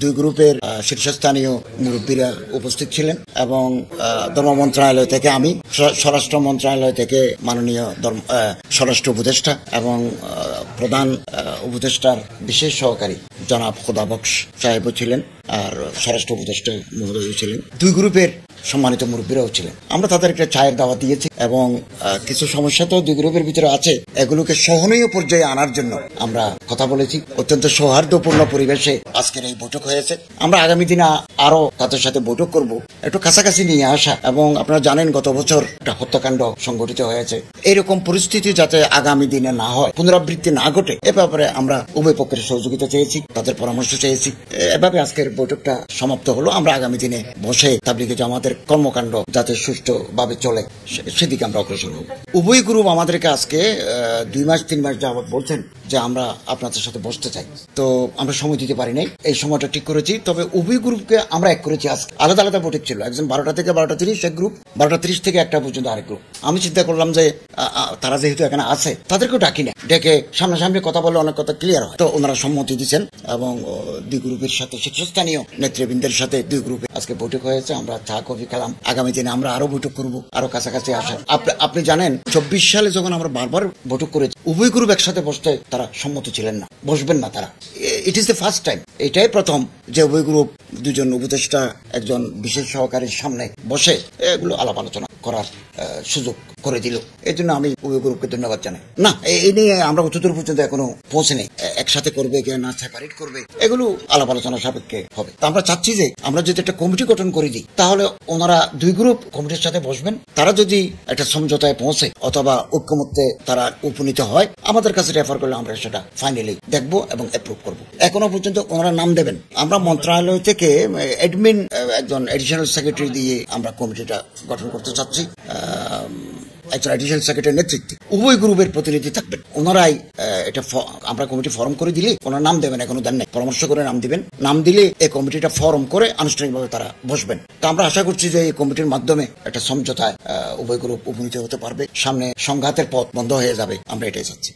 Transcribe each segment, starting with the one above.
দুই গ্রুপের শীর্ষস্থানীয় মুরব্বীরা উপস্থিত ছিলেন এবং ধর্ম মন্ত্রণালয় থেকে আমি, স্বরাষ্ট্র মন্ত্রণালয় থেকে মাননীয় স্বরাষ্ট্র উপদেষ্টা এবং প্রধান উপদেষ্টার বিশেষ সহকারী জনাব খোদাবক্স সাহেবও ছিলেন, আর স্বরাষ্ট্র উপদেষ্টা মহোদয় ছিলেন। দুই গ্রুপের সম্মানিত মুরব্বীরাও ছিলেন। আমরা তাদের একটা চায়ের দাওয়াত দিয়েছি এবং কিছু সমস্যা তো দুই গ্রুপের ভিতরে আছে, এগুলোকে সহনীয় পর্যায়ে আনার জন্য আমরা কথা বলেছি। অত্যন্ত সৌহার্দ্যপূর্ণ পরিবেশে আজকের এই বৈঠক হয়েছে। আমরা আগামী দিনে আরো তাদের সাথে বৈঠক করব, একটু কাছাকাছি নিয়ে আসা। এবং আপনারা জানেন গত বছর একটা হত্যাকাণ্ড সংঘটিত হয়েছে, এরকম পরিস্থিতি যাতে আগামী দিনে না হয়, পুনরাবৃত্তি না ঘটে, এ ব্যাপারে আমরা উভয় পক্ষের সহযোগিতা চেয়েছি, তাদের পরামর্শ চেয়েছি। এভাবে আজকের বৈঠকটা সমাপ্ত হলো। আমরা আগামী দিনে বসে তাবলিগে জামাতের কর্মকাণ্ড যাতে সুষ্ঠুভাবে চলে সেদিকে আমরা অগ্রসর হব। উভয় গ্রুপ আমাদেরকে আজকে 2 মাস 3 মাস যাবত বলছেন যে আমরা আপনাদের সাথে বসতে চাই, তো আমরা সময় দিতে পারি নাই, এই সময়টা ঠিক করেছি। তবে উভয় গ্রুপকে আমরা এক করেছি। আজকে আলাদা আলাদা বৈঠক ছিল, একজন 12টা থেকে 12:30 এক গ্রুপ, 12:30 থেকে 1টা পর্যন্ত আরেক গ্রুপ। আমি চিন্তা করলাম যে তারা যেহেতু এখানে আছে তাদেরকেও ডাকি না, ডেকে সামনাসামনি কথা বললে অনেক কথা ক্লিয়ার হয়। তো ওনারা সম্মতি দিচ্ছেন এবং দুই গ্রুপের সাথে শীর্ষস্থানীয় নেতৃবৃন্দের সাথে দুই গ্রুপে আজকে বৈঠক হয়েছে। আমরা চা কফি খেলাম। আগামী দিনে আমরা আরো বৈঠক করব, আরো কাছাকাছি আসার। আপনি জানেন 24 সালে যখন আমরা বারবার বৈঠক করেছি, উভয় গ্রুপ একসাথে বসতে তারা সম্মত ছিলেন না, বসবেন না তারা। It is the first time, এটাই প্রথম যে উভয় গ্রুপ দুজন উপদেষ্টা একজন বিশেষ সহকারীর সামনে বসে এগুলো আলাপ আলোচনা করার সুযোগ করে দিল। এই জন্য আমি উভয় গ্রুপকে ধন্যবাদ জানাই। না, এই নিয়ে আমরা উচ্চতর পর্যন্ত এখনো পৌঁছে নেই, একসাথে করবে কে না সেপারেট করবে এগুলো আলাপ আলোচনা সাপেক্ষে হবে। তা আমরা চাচ্ছি যে আমরা যদি একটা কমিটি গঠন করে দিই, তাহলে ওনারা দুই গ্রুপ কমিটির সাথে বসবেন, তারা যদি একটা সমঝোতায় পৌঁছে অথবা ঐক্যমত্যে তারা উপনীত হয়, আমাদের কাছে রেফার করলে আমরা সেটা ফাইনালি দেখবো এবং অ্যাপ্রুভ করবো। এখনো পর্যন্ত ওনারা নাম দেবেন। আমরা মন্ত্রণালয় থেকে অ্যাডমিন একজন এডিশনাল সেক্রেটারি দিয়ে আমরা কমিটিটা গঠন করতে চাচ্ছি, একজন এডিশনাল সেক্রেটারির নেতৃত্বে উভয় গ্রুপের প্রতিনিধি থাকবেন। ওনারাই এটা আমরা কমিটি ফর্ম করে দিলে ওনারা নাম দেবেন, এখনো দেন নাই, পরামর্শ করে নাম দিবেন। নাম দিলে এই কমিটিটা ফর্ম করে আনুষ্ঠানিকভাবে তারা বসবেন। তো আমরা আশা করছি যে এই কমিটির মাধ্যমে একটা সমঝোতায় উভয় গ্রুপ উপনীত হতে পারবে, সামনে সংঘাতের পথ বন্ধ হয়ে যাবে। আমরা এটাই চাচ্ছি।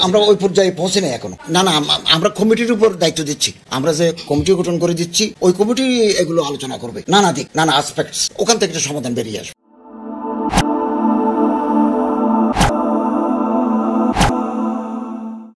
আমরা ওই পর্যায়ে পৌঁছে নেই এখনো। না, আমরা কমিটির উপর দায়িত্ব দিচ্ছি। আমরা যে কমিটি গঠন করে দিচ্ছি, ওই কমিটি এগুলো আলোচনা করবে, নানা দিক নানা আসপেক্টস, ওখান থেকে একটা সমাধান বেরিয়ে আসবে।